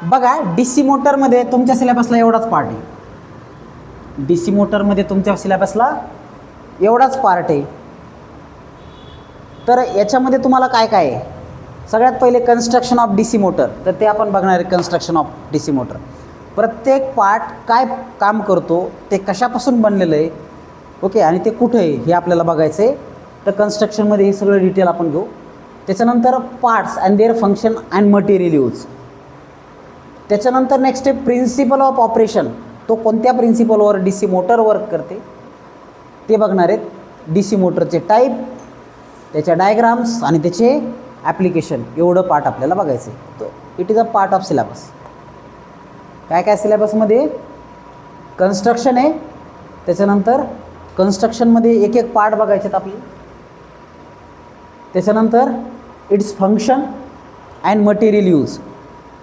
बघा D C मोटरमध्ये तुमच्या सिलेबसला एवढाच पार्ट आहे. डी सी मोटरमध्ये तुमच्या सिलेबसला एवढाच पार्ट आहे. तर याच्यामध्ये तुम्हाला काय काय आहे, सगळ्यात पहिले construction of D C motor, तर ते आपण बघणार आहे. Construction of D C motor, प्रत्येक पार्ट काय काम करतो, ते कशापासून बनलेलं आहे, ओके, आणि ते कुठे आहे हे आपल्याला बघायचं आहे. तर कन्स्ट्रक्शनमध्ये हे सगळं डिटेल आपण घेऊ. त्याच्यानंतर parts and their function and material use. त्याच्यानंतर नेक्स्ट आहे प्रिन्सिपल ऑफ ऑपरेशन, तो कोणत्या प्रिन्सिपलवर डी सी मोटर वर्क करते ते बघणार आहेत. डी सी मोटरचे टाईप, त्याच्या डायग्राम्स आणि त्याचे ॲप्लिकेशन, एवढं पार्ट आपल्याला बघायचं आहे. तो it is a part of syllabus. काय काय सिलेबसमध्ये कन्स्ट्रक्शन आहे, त्याच्यानंतर कन्स्ट्रक्शनमध्ये एक एक पार्ट बघायचे आहेत आपले. त्याच्यानंतर its function and material use.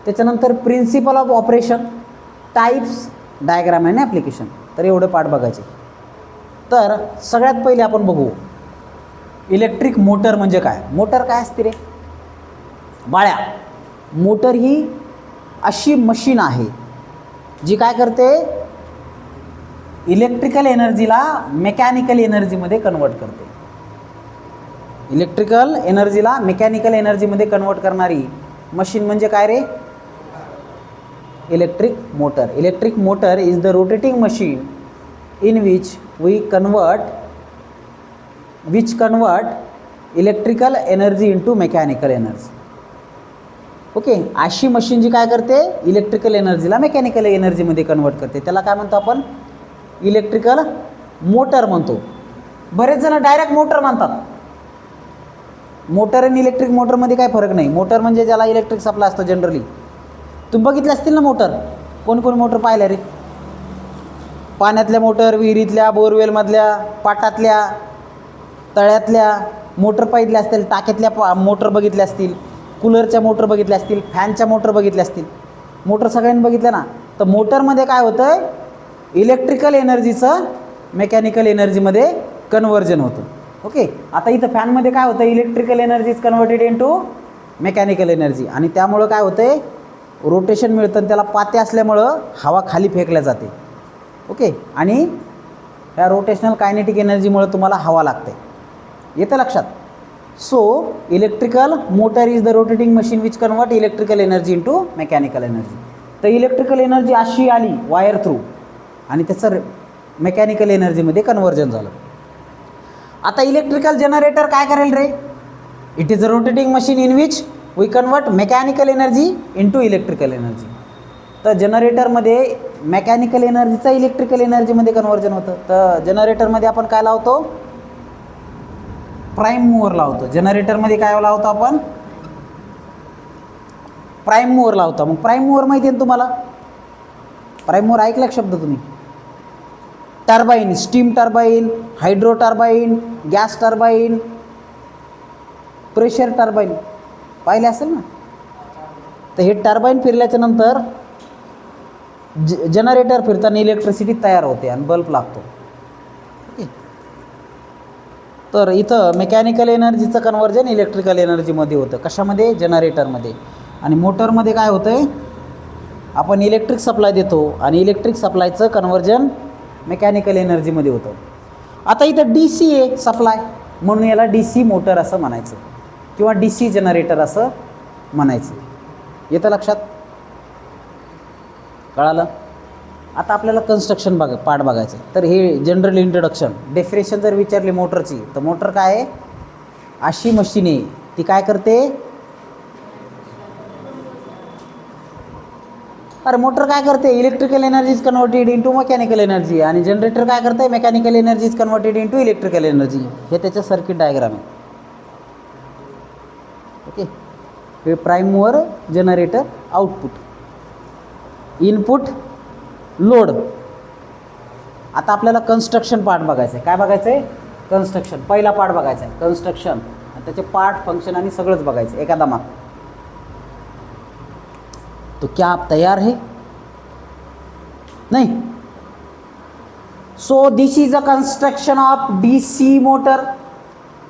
त्याच्यानंतर principal of operation, types, diagram and application. तर एवढे पार्ट बघायचे. तर सगळ्यात पहिले आपण बघू इलेक्ट्रिक मोटर म्हणजे काय. मोटर काय असते रे बाळ्या? मोटर ही अशी मशीन आहे जी काय करते, इलेक्ट्रिकल एनर्जीला मेकॅनिकल एनर्जीमध्ये कन्वर्ट करते. इलेक्ट्रिकल एनर्जीला मेकॅनिकल एनर्जीमध्ये कन्वर्ट करणारी मशीन म्हणजे काय रे? Electric motor. Electric motor is the rotating machine in which we convert electrical energy into mechanical energy. Okay, अशी मशीन जी काय करते, इलेक्ट्रिकल एनर्जीला मेकॅनिकल एनर्जीमध्ये कन्वर्ट करते, त्याला काय म्हणतो आपण? इलेक्ट्रिकल मोटर म्हणतो. बरेच जण डायरेक्ट मोटर म्हणतात. मोटर आणि इलेक्ट्रिक मोटरमध्ये काय फरक नाही. मोटर म्हणजे ज्याला इलेक्ट्रिक सप्लाय असतो जनरली. तुम्ही बघितले असतील ना मोटर, कोण कोण मोटर पाहिल्या रे? पाण्यातल्या मोटर, विहिरीतल्या, बोरवेलमधल्या, पाटातल्या, तळ्यातल्या मोटर पाहिल्या असतील, टाक्यातल्या मोटर बघितल्या असतील, कूलरच्या मोटर बघितल्या असतील, फॅनच्या मोटर बघितल्या असतील. मोटर सगळ्यांनी बघितल्या ना. तर मोटरमध्ये काय होतं आहे, इलेक्ट्रिकल एनर्जीचं मेकॅनिकल एनर्जीमध्ये कन्व्हर्जन होतं. ओके, आता इथं फॅनमध्ये काय होतं, electrical energy is converted into mechanical energy, आणि त्यामुळं काय होतं आहे, रोटेशन मिळतं आणि त्याला पाते असल्यामुळं हवा खाली फेकल्या जाते. ओके, आणि ह्या रोटेशनल कायनेटिक एनर्जीमुळे तुम्हाला हवा लागते. येतं लक्षात? So electrical motor is the rotating machine which convert electrical energy into mechanical energy. तर इलेक्ट्रिकल एनर्जी अशी आली वायर थ्रू आणि त्याचं मेकॅनिकल एनर्जीमध्ये कन्व्हर्जन झालं. आता इलेक्ट्रिकल जनरेटर काय करेल रे? It is a rotating machine in which we convert mechanical energy into electrical energy. तर जनरेटरमध्ये मेकॅनिकल एनर्जीचं इलेक्ट्रिकल एनर्जीमध्ये कन्व्हर्जन होतं. तर जनरेटरमध्ये आपण काय लावतो? प्राईम मूवर लावतो. जनरेटरमध्ये काय लावतो आपण? प्राईम मूवर लावतो. मग प्राईम मूवर माहिती आहे ना तुम्हाला? प्राईम मूवर ऐकला शब्द तुम्ही? Turbine, steam turbine, hydro turbine, gas turbine, pressure turbine पाहिले असेल ना. तर हे टर्बाईन फिरल्याच्या नंतर जनरेटर फिरताना इलेक्ट्रिसिटी तयार होते आणि बल्ब लागतो. ओके, तर इथं मेकॅनिकल एनर्जीचं कन्व्हर्जन इलेक्ट्रिकल एनर्जीमध्ये होतं. कशामध्ये? जनरेटरमध्ये. आणि मोटरमध्ये काय होतं आहे, आपण इलेक्ट्रिक सप्लाय देतो आणि इलेक्ट्रिक सप्लायचं कन्व्हर्जन मेकॅनिकल एनर्जीमध्ये होतं. आता इथं डी सी आहे सप्लाय, म्हणून याला डी सी मोटर असं म्हणायचं किंवा डी सी जनरेटर असं म्हणायचं. येतं लक्षात? कळालं? आता आपल्याला कन्स्ट्रक्शन पार्ट बघायचं. तर हे जनरल इंट्रोडक्शन. डेफिनेशन जर विचारली मोटरची, तर मोटर काय आहे? अशी मशीन आहे ती काय करते, अरे मोटर काय करते, electrical energy is converted into mechanical energy, आणि जनरेटर काय करते, mechanical energy is converted into electrical energy. हे त्याचं सर्किट डायग्राम आहे. ओके, हे prime mover, generator, output, input, load. आता आपल्याला कन्स्ट्रक्शन पार्ट बघायचं आहे. काय बघायचं आहे? कन्स्ट्रक्शन. पहिला पार्ट बघायचा आहे कन्स्ट्रक्शन, आणि त्याचे पार्ट, फंक्शन आणि सगळंच बघायचं एका दमात. तो क्या आप तैयार है? नहीं? So this is a construction of DC motor.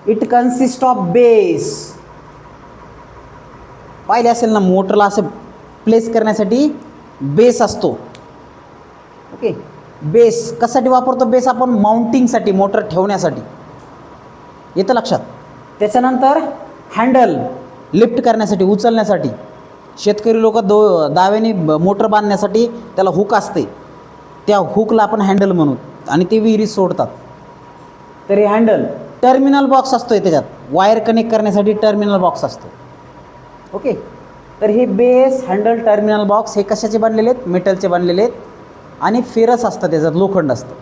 It consist of base. पाहिले असेल ना मोटरला असं प्लेस करण्यासाठी बेस असतो. ओके, बेस कशासाठी वापरतो? बेस आपण माउंटिंगसाठी, मोटर ठेवण्यासाठी. येतं लक्षात? त्याच्यानंतर हँडल लिफ्ट करण्यासाठी, उचलण्यासाठी. शेतकरी लोक दाव्याने मोटर बांधण्यासाठी त्याला हुक असते, त्या हुकला आपण हँडल म्हणू आणि ते विहिरीत सोडतात. तर हे हँडल. टर्मिनल बॉक्स असतो आहे त्याच्यात, वायर कनेक्ट करण्यासाठी टर्मिनल बॉक्स असतो. ओके, तर हे बेस, हँडल, टर्मिनल बॉक्स हे कशाचे बनलेले आहेत? मेटलचे बनलेले आहेत आणि फेरस असतं त्याच्यात, लोखंड असतं.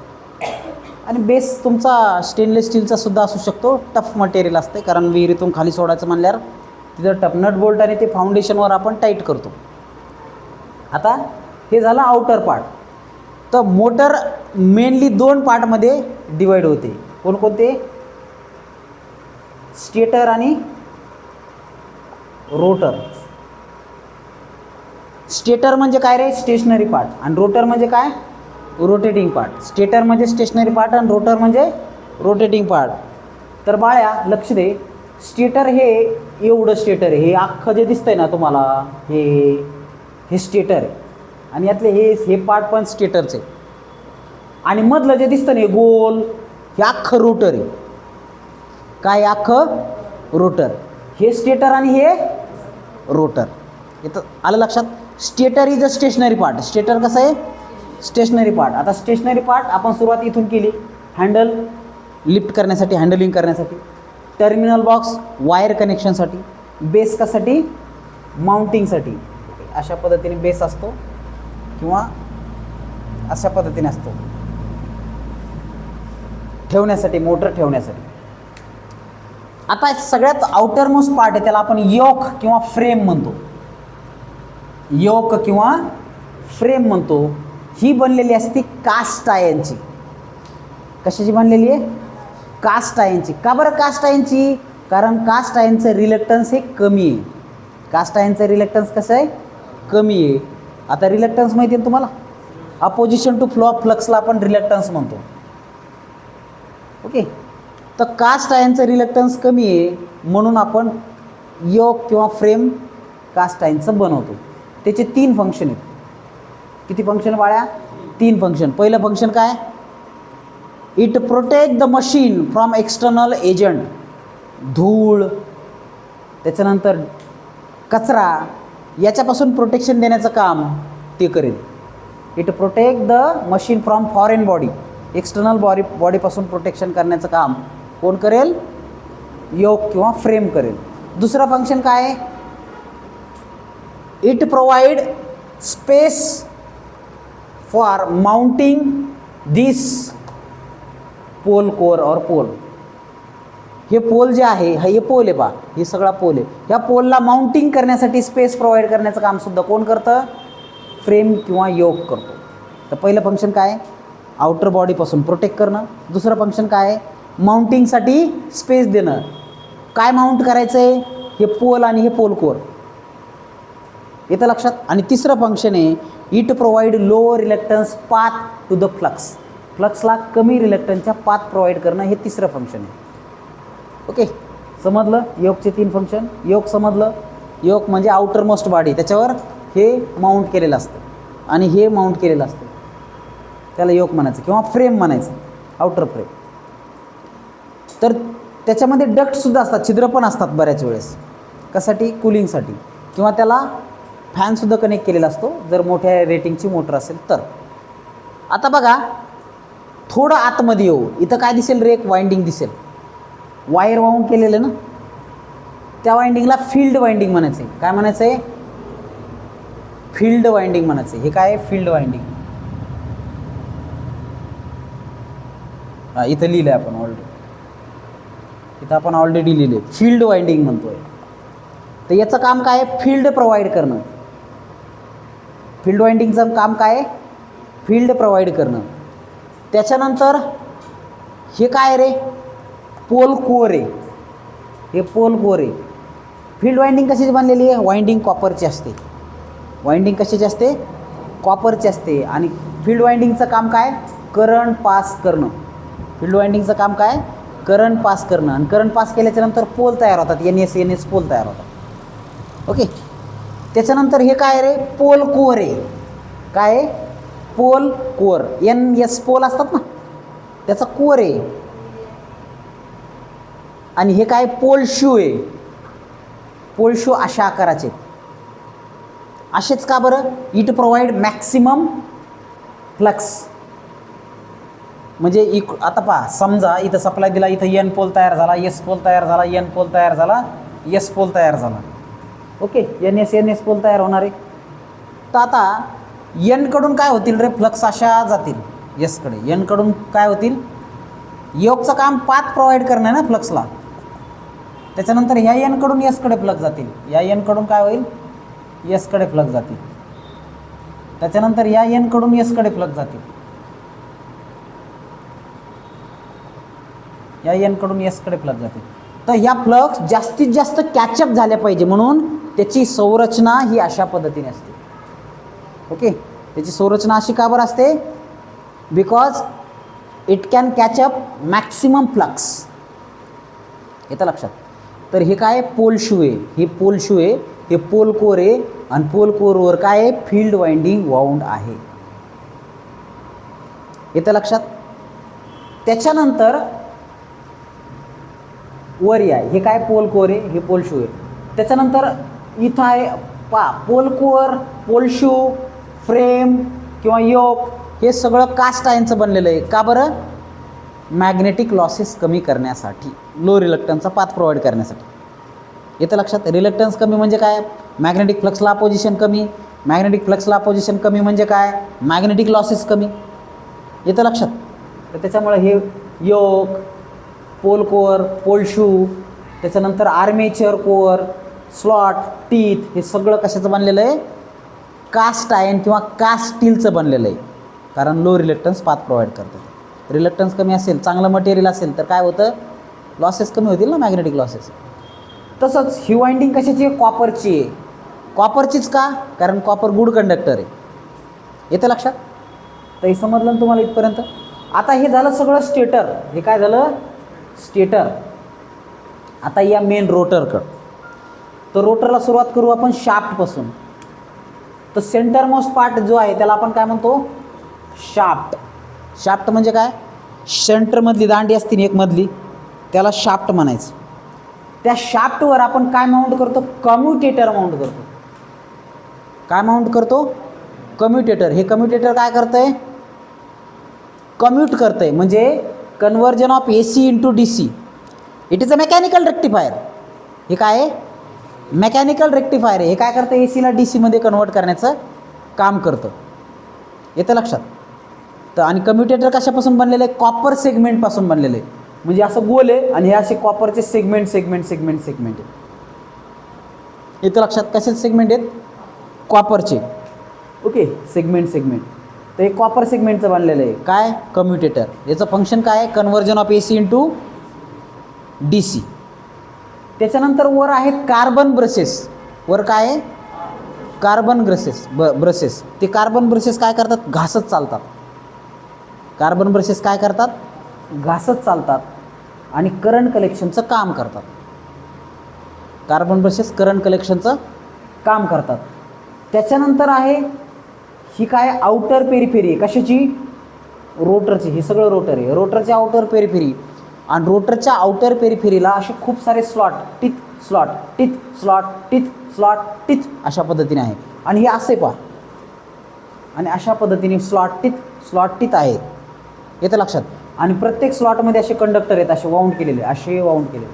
आणि बेस तुमचा स्टेनलेस स्टीलचा सुद्धा असू शकतो. टफ मटेरियल असते, कारण विहिरीतून खाली सोडायचं म्हणल्यावर तिथं टफ नट बोल्ट आणि ते फाउंडेशनवर आपण टाईट करतो. आता हे झालं आउटर पार्ट. तर मोटर मेनली 2 पार्टमध्ये डिवाईड होते. कोणकोणते? स्टेटर आणि रोटर. स्टेटर म्हणजे काय रे? Stationary part. आणि रोटर म्हणजे काय? Rotating part. स्टेटर म्हणजे स्टेशनरी पार्ट आणि रोटर म्हणजे रोटेटिंग पार्ट. तर बाळ्या लक्ष दे, स्टेटर हे एवढं स्टेटर आहे, हे अख्खं जे दिसतंय ना तुम्हाला, हे स्टेटर आहे. आणि यातले हे पार्ट पण स्टेटरचे. आणि मधलं जे दिसतं ना हे गोल, हे अख्खं रोटर आहे. काय? अख्खं रोटर. हे स्टेटर आणि हे रोटर. इथं आलं लक्षात? Stator is a stationary part. Stator कसं आहे? Stationary part. आता स्टेशनरी पार्ट आपण सुरुवात इथून केली. हँडल लिफ्ट करण्यासाठी, हँडलिंग करण्यासाठी. टर्मिनल बॉक्स वायर कनेक्शनसाठी. बेस कशासाठी? माउंटिंगसाठी. अशा पद्धतीने बेस असतो किंवा अशा पद्धतीने असतो, ठेवण्यासाठी, मोटर ठेवण्यासाठी. आता सगळ्यात आउटर मोस्ट पार्ट आहे, त्याला आपण योक किंवा फ्रेम म्हणतो. योक किंवा फ्रेम म्हणतो. ही बनलेली असते कास्ट आयर्नची. कशाची बनलेली आहे? कास्ट आयर्नची. का बरं कास्ट आयर्नची? कारण कास्ट आयर्नचं रिलक्टन्स हे कमी आहे. कास्ट आयर्नचं रिलक्टन्स कसं आहे? कमी आहे. आता रिलक्टन्स माहिती आहे ना तुम्हाला? अपोजिशन टू फ्लो ऑफ फ्लक्सला आपण रिलक्टन्स म्हणतो. ओके, तर कास्ट आयर्नचं रिलक्टन्स कमी आहे म्हणून आपण योक किंवा फ्रेम कास्ट आयर्नचं बनवतो. त्याचे 3 फंक्शन आहेत. किती फंक्शन बाळ्या? 3 फंक्शन. पहिलं फंक्शन काय? It protect the machine from external agent. धूळ, त्याच्यानंतर कचरा, याच्यापासून प्रोटेक्शन देण्याचं काम ते करेल. It protect the machine from foreign body. External बॉडीपासून प्रोटेक्शन करण्याचं काम कोण करेल? योक किंवा फ्रेम करेल. दुसरं फंक्शन काय आहे? It provide space for mounting this pole core or pole. हे पोल जे आहे, हे पोल आहे बा, हे सगळा पोल आहे. ह्या पोलला माउंटिंग करण्यासाठी स्पेस प्रोव्हाइड करण्याचं काम सुद्धा कोण करतं? फ्रेम किंवा योक करतो. तर पहिलं फंक्शन काय? आउटर बॉडीपासून प्रोटेक्ट करणं. दुसरं फंक्शन काय? माउंटिंगसाठी स्पेस देणं. काय माउंट करायचं आहे? हे पोल आणि हे पोल कोर. येतं लक्षात? आणि तिसरं फंक्शन आहे it provide low reluctance path to the flux. फ्लक्सला कमी रिलक्टन्सच्या पाथ प्रोव्हाइड करणं हे तिसरं फंक्शन आहे. ओके, समजलं? योकचे 3 फंक्शन. योक समजलं? योक म्हणजे आउटर मोस्ट बॉडी, त्याच्यावर हे माउंट केलेलं असतं आणि हे माउंट केलेलं असतं, त्याला योक म्हणायचं किंवा फ्रेम म्हणायचं, आउटर फ्रेम. तर त्याच्यामध्ये डक्टसुद्धा असतात, छिद्र पण असतात बऱ्याच वेळेस. कशासाठी? कूलिंगसाठी. किंवा त्याला फॅनसुद्धा कनेक्ट केलेला असतो जर मोठ्या रेटिंगची मोटर असेल तर. आता बघा, थोडं आतमध्ये येऊ. इथं काय दिसेल रे? एक वाइंडिंग दिसेल, वायर वाऊंड केलेलं ना. त्या वाइंडिंगला फील्ड वाइंडिंग म्हणायचं आहे. काय म्हणायचं आहे? फील्ड वाइंडिंग म्हणायचं आहे. हे काय आहे? Field winding. हां, इथं लिहिलं आहे आपण ऑलरेडी. इथं आपण ऑलरेडी लिहिले फील्ड वाइंडिंग म्हणतो आहे. तर याचं काम काय आहे? फील्ड प्रोव्हाइड करणं. फील्ड वाइंडिंगचं काम काय आहे? फील्ड प्रोव्हाइड करणं. त्याच्यानंतर हे काय रे? पोल कोर आहे. हे पोल कोर आहे. फील्ड वाइंडिंग कशाची बनलेली आहे? वाइंडिंग कॉपरची असते. वाइंडिंग कशाची असते? कॉपरची असते. आणि फील्ड वाइंडिंगचं काम काय? करंट पास करणं. फील्ड वाइंडिंगचं काम काय? करंट पास करणं. आणि करंट पास केल्याच्यानंतर पोल तयार होतात, NS पोल तयार होतात. ओके, त्याच्यानंतर हे काय रे, पोल कोअर आहे. काय आहे? Pole core. NS पोल असतात ना, त्याचा कोअर आहे. आणि हे काय, पोल शू आहे. पोल शू अशा आकाराचे. असेच का बरं? It provide maximum flux. म्हणजे आता पहा, समजा इथं सप्लाय दिला, इथं N पोल तयार झाला, S पोल तयार झाला, N पोल तयार झाला, S पोल तयार झाला. ओके, NS पोल तयार होणार आहे. तर आता N कडून काय होतील रे, फ्लक्स अशा जातील S कडे. N कडून काय होतील, योगचं काम पाथ प्रोव्हाइड करणं आहे ना फ्लक्सला. त्याच्यानंतर ह्या N कडून S कडे फ्लक्स जातील. या N कडून काय होईल, S कडे फ्लक्स जातील. त्याच्यानंतर या N कडून S कडे फ्लक्स जातील. या N कडून S कडे फ्लक्स जातील. तर ह्या फ्लक्स जास्तीत जास्त कॅचअप झाल्या पाहिजे म्हणून त्याची संरचना ही अशा पद्धतीने असते. ओके, त्याची संरचना अशी का बरं असते? Because it can ketchup maximum flux. येतं लक्षात. तर हे काय, पोल शू आहे. हे पोल शू आहे, हे पोल कोअर आहे. आणि पोल कोअरवर काय आहे, फील्ड वाइंडिंग वाउंड आहे. येतं लक्षात. त्याच्यानंतर वर या, हे काय, पोल कोअर आहे, हे पोल शू आहे. त्याच्यानंतर इथं आहे pole core, pole shoe, frame किंवा योक, हे सगळं कास्ट आयर्नचं बनलेलं आहे. का बरं? मॅग्नेटिक लॉसेस कमी करण्यासाठी, लो रिलक्टन्सचा पाथ प्रोव्हाइड करण्यासाठी. येतं लक्षात. रिलक्टन्स कमी म्हणजे काय, मॅग्नेटिक फ्लक्सला अपोजिशन कमी. मॅग्नेटिक फ्लक्सला अपोजिशन कमी म्हणजे काय, मॅग्नेटिक लॉसेस कमी. येतं लक्षात. तर त्याच्यामुळे हे yoke, pole core, pole shoe, त्याच्यानंतर आर्मेचर कोअर, स्लॉट, टीथ, हे सगळं कशाचं बनलेलं आहे, कास्ट आयर्न किंवा कास्ट स्टीलचं बनलेलं आहे. कारण लो रिलक्टन्स पाथ प्रोव्हाइड करतं. रिलक्टन्स कमी असेल, चांगलं मटेरियल असेल तर काय होतं, लॉसेस कमी होतील ना, मॅग्नेटिक लॉसेस. तसंच ही वाइंडिंग कशाची आहे, कॉपरची आहे. कॉपरचीच का, कारण कॉपर गुड कंडक्टर आहे. येतं लक्षात. तर हे समजलं ना तुम्हाला इथपर्यंत. आता हे झालं सगळं स्टेटर. हे काय झालं, स्टेटर. आता या मेन रोटरकडं. तर रोटरला सुरुवात करू आपण शाफ्टपासून. तर सेंटर मोस्ट पार्ट जो आहे त्याला आपण काय म्हणतो, शाफ्ट. शाफ्ट म्हणजे काय, सेंटरमधली दांडी असते एक मधली, त्याला शाफ्ट म्हणायचं. त्या शाफ्टवर आपण काय माउंट करतो, कम्युटेटर माउंट करतो. काय माउंट करतो, कम्युटेटर. हे कम्युटेटर काय करतंय, कम्यूट करतंय. म्हणजे conversion of AC into DC. It is a mechanical rectifier. हे काय आहे, मेकॅनिकल रेक्टिफायर आहे. हे काय करतं, ACला DCमध्ये कन्वर्ट करण्याचं काम करतं. येतं लक्षात. तर आणि कम्युटेटर कशापासून बनलेलं आहे, कॉपर सेगमेंटपासून बनलेलं आहे. म्हणजे असं गोल आहे आणि हे असे कॉपरचे सेगमेंट सेगमेंट सेगमेंट सेगमेंट आहे. येतं लक्षात. कशाचे सेगमेंट आहेत, कॉपरचे. Okay, segment segment. तर हे कॉपर सेगमेंटचं बनलेलं आहे. काय, कम्युटेटर. याचं फंक्शन काय आहे, conversion of AC into DC. त्याच्यानंतर वर आहेत कार्बन ब्रशेस. वर काय आहे, कार्बन ब्रशेस. ते कार्बन ब्रशेस काय करतात, घासत चालतात. कार्बन ब्रशेस काय करतात, घासत चालतात आणि करंट कलेक्शनचं काम करतात. कार्बन ब्रशेस करंट कलेक्शनचं काम करतात. त्याच्यानंतर आहे ही काय, आउटर पेरिफेरी आहे. कशाची, रोटरची. हे सगळं रोटर आहे. रोटरची आउटर पेरिफेरी. आणि रोटरच्या आउटर पेरिफेरीला असे खूप सारे slot, teeth, slot, teeth, slot, teeth, slot, teeth, अशा पद्धतीने आहे. आणि हे असे पहा, आणि अशा पद्धतीने स्लॉट, टीथ, स्लॉट, टीथ आहे. येतं लक्षात. आणि प्रत्येक स्लॉटमध्ये असे कंडक्टर आहेत, असे वाउंड केलेले, असे वाउंड केलेले.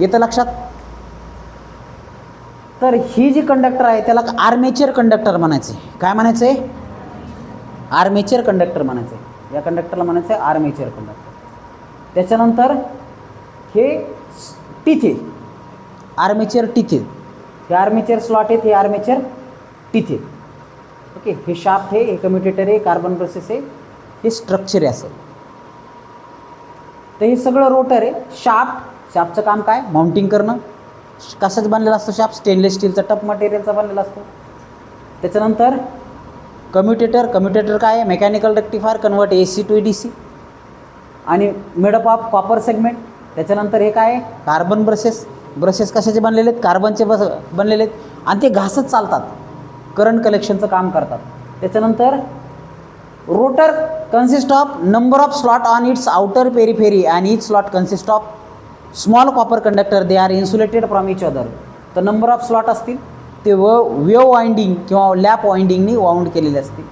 येतं लक्षात. तर ही जी कंडक्टर आहे त्याला आर्मेचर कंडक्टर म्हणायचे. काय म्हणायचे, आर्मेचर कंडक्टर म्हणायचे. या कंडक्टरला म्हणायचं आहे आर्मेचर कंडक्टर. त्याच्यानंतर हे टीथ आहे, आर्मेचर टीथ आहे. हे आर्मेचर स्लॉट आहेत, हे आर्मेचर टीथ आहे. ओके, हे शाफ्ट आहे, हे कम्युटेटर आहे, कार्बन ब्रशेस आहे, हे स्ट्रक्चर आहे असं. तर हे सगळं रोटर आहे. शाफ्टचं काम काय, माउंटिंग करणं. कशाचं बनलेलं असतं शाफ्ट, स्टेनलेस स्टीलचा टफ मटेरियलचा बनलेला असतो. त्याच्यानंतर कम्युटेटर काय आहे, mechanical rectifier, convert AC to DC आणि मेडअप ऑफ कॉपर सेगमेंट. त्याच्यानंतर हे काय आहे, कार्बन ब्रशेस. ब्रशेस कशाचे बनलेले आहेत? कार्बनचे बनलेले आहेत आणि ते घासत चालतात, करंट कलेक्शनचं काम करतात. त्याच्यानंतर rotor consist of number of slot on it's outer periphery and each slot consist of small copper conductor, they are insulated from each other. तर नंबर ऑफ स्लॉट असतील ते वेव वाइंडिंग किंवा लॅप वाइंडिंगनी वाउंड केलेले असतील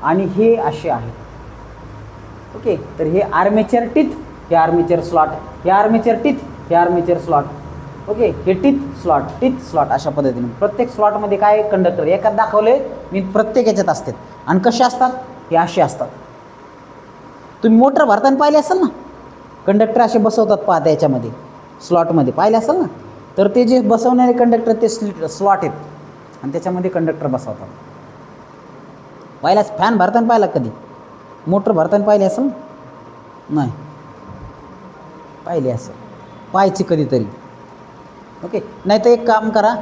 आणि हे असे आहेत. ओके, तर हे आर्मेचर टीथ, हे आर्मेचर स्लॉट, हे आर्मेचर टीथ, हे आर्मेचर स्लॉट. ओके, हे टीथ स्लॉट अशा पद्धतीने प्रत्येक स्लॉटमध्ये काय कंडक्टर एकात दाखवले मी, प्रत्येक याच्यात असतात. आणि कसे असतात? हे असे असतात. तुम्ही मोटर भरताना पाहिले असेल ना, कंडक्टर असे बसवतात पाहता याच्यामध्ये स्लॉटमध्ये पाहिले असेल ना. तर ते जे बसवणारे कंडक्टर ते स्लॉट आहेत आणि त्याच्यामध्ये कंडक्टर बसवतात. पाहिला फॅन भरताना पाहिला कधी? मोटर भरताना पाहिले असेल ना? नाही पाहिले असेल, पाहायची कधीतरी. ओके, नाही तर एक काम करा,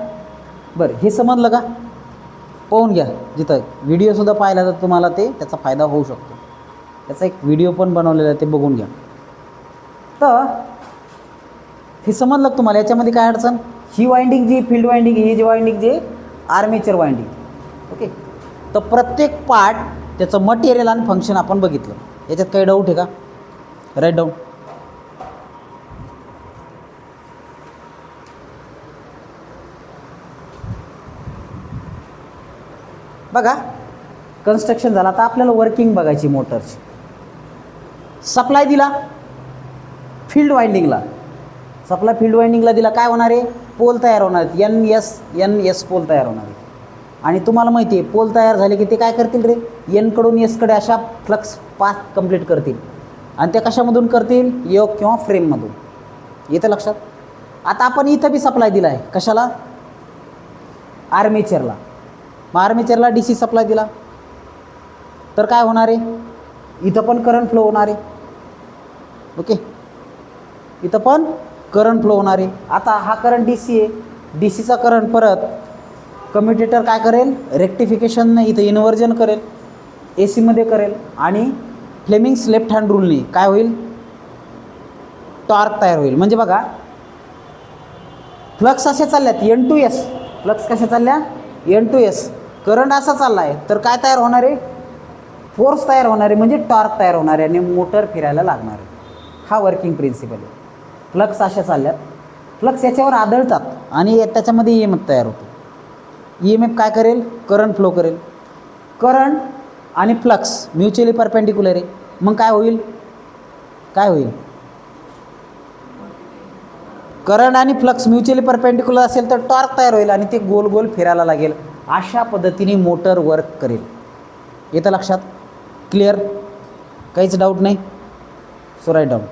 बरं हे समजलं का? पाहून घ्या, जिथं व्हिडिओसुद्धा पाहिला तर तुम्हाला त्याचा फायदा होऊ शकतो. त्याचा एक व्हिडिओ पण बनवलेला आहे, ते बघून घ्या. तर हे समजलं तुम्हाला? याच्यामध्ये काय अडचण? ही वाइंडिंग जी फील्ड वाइंडिंग, ही जी वाइंडिंग जी आर्मेचर वाइंडिंग. ओके, तर प्रत्येक पार्ट त्याचं मटेरियल आणि फंक्शन आपण बघितलं. याच्यात काही डाऊट आहे का? Right down. बघा, कन्स्ट्रक्शन झालं. आता आपल्याला वर्किंग बघायची मोटरची. सप्लाय दिला फील्ड वाइंडिंगला, सप्लाय फील्ड वाइंडिंगला दिला, काय होणार आहे? पोल तयार होणार आहेत. एन एस पोल तयार होणार आहे. आणि तुम्हाला माहिती आहे पोल तयार झाले की ते काय करतील रे? एनकडून एसकडे अशा फ्लक्स पाथ कंप्लीट करतील. आणि त्या कशामधून करतील? योक किंवा फ्रेममधून. येतं लक्षात? आता आपण इथं बी सप्लाय दिला आहे. कशाला? आर्मेचरला. मग आर्मेचरला डी सी सप्लाय दिला तर काय होणार आहे? इथं पण करंट फ्लो होणार आहे. ओके, इथं पण करंट फ्लो होणार आहे. आता हा करंट डी सी आहे. डी सीचा करंट परत कम्युटेटर काय करेल? रेक्टिफिकेशन इथं इन्व्हर्जन करेल, ए सीमध्ये करेल आणि फ्लेमिंग्स लेफ्ट हँड रूलने काय होईल? टॉर्क तयार होईल. म्हणजे बघा, फ्लक्स असे चालल्यात एन टू एस, फ्लक्स कशा चालल्या? N to S. करंट असा चालला आहे तर काय तयार होणार आहे? फोर्स तयार होणार आहे, म्हणजे टॉर्क तयार होणार आहे आणि मोटर फिरायला लागणार आहे. हा वर्किंग प्रिन्सिपल आहे. फ्लक्स अशा चालल्यात, फ्लक्स याच्यावर आदळतात आणि त्याच्यामध्ये ई एम एफ तयार होतो. ई एम एफ काय करेल? करंट फ्लो करेल. करंट आणि फ्लक्स म्युच्युअली परपेंडिक्युलर आहे. मग काय होईल? काय होईल? करंट आणि फ्लक्स म्युच्युअली परपेंडिक्युलर असेल तर टॉर्क तयार होईल आणि ते गोल गोल फिरायला लागेल. अशा पद्धतीने मोटर वर्क करेल. येतं लक्षात? क्लिअर? काहीच डाऊट नाही? So write down.